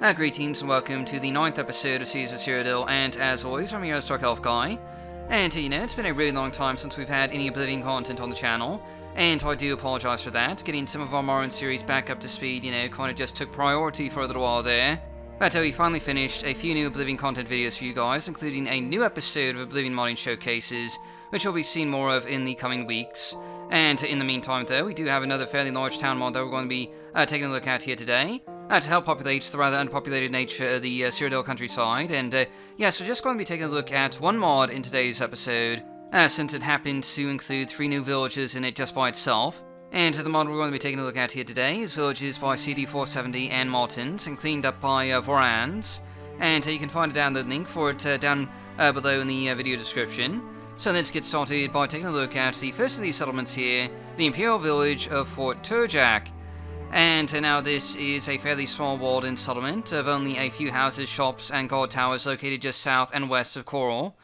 Greetings and welcome to the 9th episode of Series of Cyrodiil, and as always, I'm your host, Dark Elf Guy. And it's been a really long time since we've had any Oblivion content on the channel, and I do apologise for that. Getting some of our Morrowind series back up to speed, kind of just took priority for a little while there. But we finally finished a few new Oblivion content videos for you guys, including a new episode of Oblivion modding showcases, which you'll be seeing more of in the coming weeks. And in the meantime, though, we do have another fairly large town mod that we're going to be taking a look at here today, to help populate the rather underpopulated nature of the Cyrodiil countryside. And yes, we're just going to be taking a look at one mod in today's episode, since it happened to include 3 new villages in it just by itself. And the mod we're going to be taking a look at here today is villages by CD470 and Martins, and cleaned up by Vvardenfell. And you can find a download link for it down below in the video description. So let's get started by taking a look at the first of these settlements here, the Imperial village of Fort Turjak. And now this is a fairly small walled-in settlement of only a few houses, shops, and guard towers located just south and west of Coral.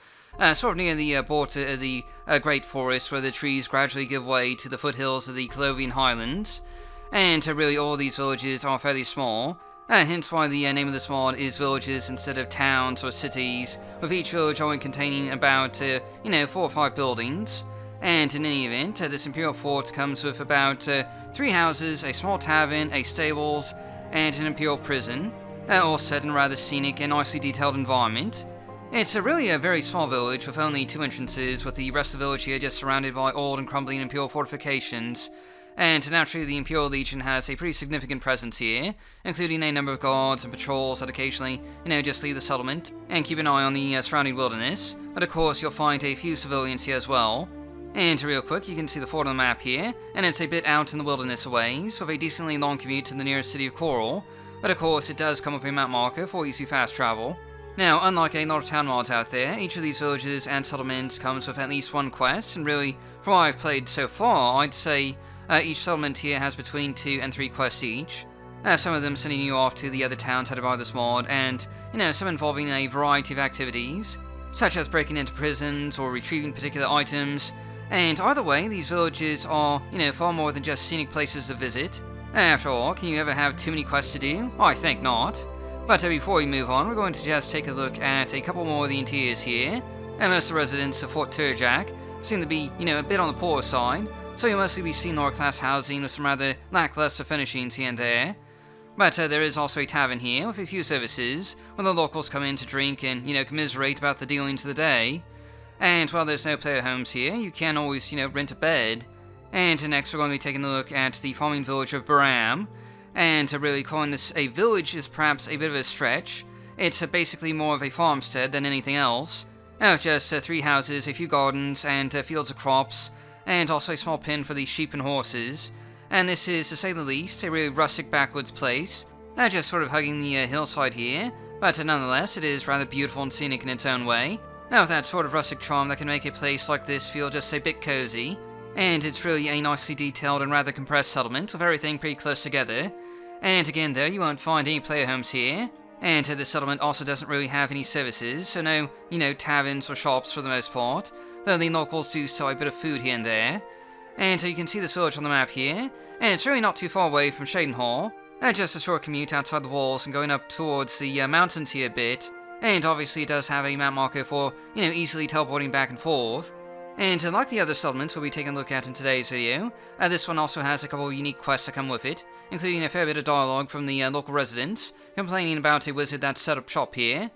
Sort of near the border of the Great Forest, where the trees gradually give way to the foothills of the Colovian Highlands. And really all of these villages are fairly small, hence why the name of this mod is villages instead of towns or cities, with each village only containing about, 4 or 5 buildings. And in any event, this Imperial Fort comes with about 3 houses, a small tavern, a stables, and an Imperial prison, all set in a rather scenic and nicely detailed environment. It's really a very small village with only 2 entrances, with the rest of the village here just surrounded by old and crumbling Imperial fortifications. And naturally, the Imperial Legion has a pretty significant presence here, including a number of guards and patrols that occasionally, just leave the settlement and keep an eye on the surrounding wilderness. But of course, you'll find a few civilians here as well. And real quick, you can see the fort on the map here, and it's a bit out in the wilderness a ways, with a decently long commute to the nearest city of Coral. But of course, it does come with a map marker for easy fast travel. Now, unlike a lot of town mods out there, each of these villages and settlements comes with at least 1 quest, and really, from what I've played so far, I'd say each settlement here has between 2 and 3 quests each. Some of them sending you off to the other towns headed by this mod, and, some involving a variety of activities, such as breaking into prisons or retrieving particular items. And either way, these villages are, far more than just scenic places to visit. After all, can you ever have too many quests to do? I think not. But before we move on, we're going to just take a look at a couple more of the interiors here. And most of the residents of Fort Turjak seem to be, a bit on the poorer side, so you'll mostly be seeing lower class housing with some rather lackluster furnishings here and there. But there is also a tavern here with a few services, where the locals come in to drink and, commiserate about the dealings of the day. And while there's no player homes here, you can always, rent a bed. And next we're going to be taking a look at the farming village of Beram. And really calling this a village is perhaps a bit of a stretch. It's basically more of a farmstead than anything else. With just 3 houses, a few gardens, and fields of crops, and also a small pen for the sheep and horses. And this is, to say the least, a really rustic backwoods place, just sort of hugging the hillside here, but nonetheless it is rather beautiful and scenic in its own way. With that sort of rustic charm that can make a place like this feel just a bit cozy. And it's really a nicely detailed and rather compressed settlement, with everything pretty close together. And again though, you won't find any player homes here. And this settlement also doesn't really have any services, so no, taverns or shops for the most part, though the locals do sell a bit of food here and there. And you can see this village on the map here, and it's really not too far away from Hall. Just a short commute outside the walls and going up towards the mountains here a bit. And obviously it does have a map marker for, easily teleporting back and forth. And like the other settlements we'll be taking a look at in today's video, this one also has a couple of unique quests that come with it, including a fair bit of dialogue from the local residents, complaining about a wizard that set up shop here.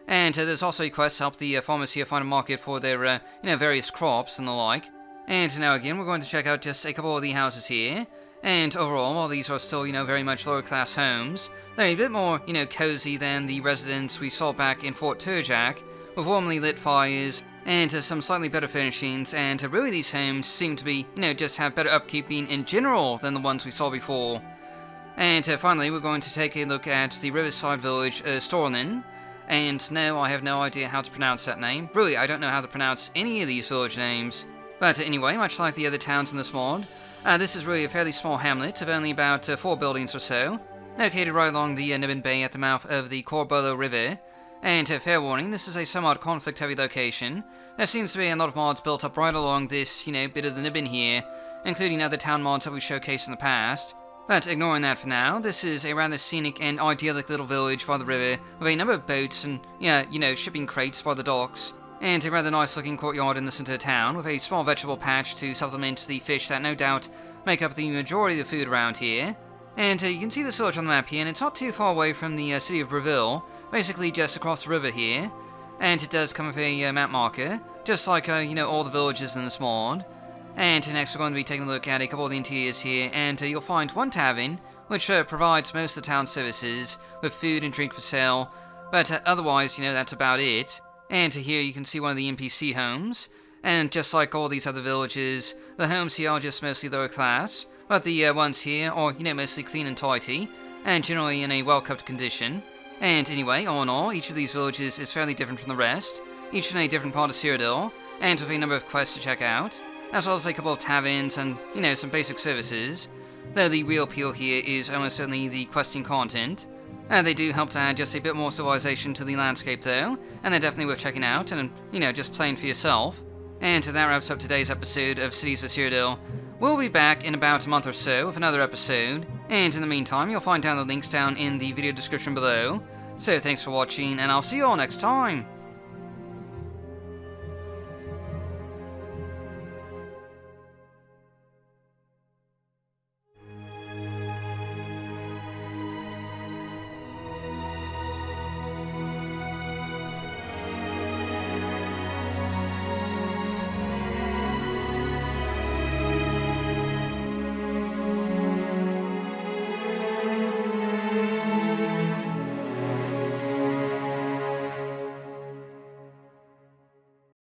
And there's also a quest to help the farmers here find a market for their, various crops and the like. And now again, we're going to check out just a couple of the houses here. And overall, while these are still, very much lower class homes, they're a bit more, cozy than the residents we saw back in Fort Turjak, with warmly lit fires, and some slightly better furnishings, and really these homes seem to be, just have better upkeeping in general than the ones we saw before. And finally, we're going to take a look at the riverside village of Storlien. And no, I have no idea how to pronounce that name. Really, I don't know how to pronounce any of these village names. But anyway, much like the other towns in this mod, this is really a fairly small hamlet of only about 4 buildings or so, located right along the Nibbin Bay at the mouth of the Corbolo River. And fair warning, this is a somewhat conflict-heavy location. There seems to be a lot of mods built up right along this, bit of the Nibbin here, including other town mods that we've showcased in the past. But ignoring that for now, this is a rather scenic and idyllic little village by the river, with a number of boats and, shipping crates by the docks, and a rather nice looking courtyard in the centre of town, with a small vegetable patch to supplement the fish that no doubt make up the majority of the food around here. And you can see this village on the map here, and it's not too far away from the city of Breville, basically just across the river here. And it does come with a map marker, just like, all the villages in this mod. And next we're going to be taking a look at a couple of the interiors here, and you'll find one tavern, which provides most of the town services, with food and drink for sale, but otherwise, that's about it. And here you can see one of the NPC homes, and just like all these other villages, the homes here are just mostly lower class, but the ones here are, mostly clean and tidy, and generally in a well-kept condition. And anyway, all in all, each of these villages is fairly different from the rest, each in a different part of Cyrodiil, and with a number of quests to check out, as well as a couple of taverns and, some basic services, though the real appeal here is almost certainly the questing content. They do help to add just a bit more civilization to the landscape though, and they're definitely worth checking out and, just playing for yourself. And that wraps up today's episode of Cities of Cyrodiil. We'll be back in about a month or so with another episode, and in the meantime you'll find down the links down in the video description below. So thanks for watching, and I'll see you all next time!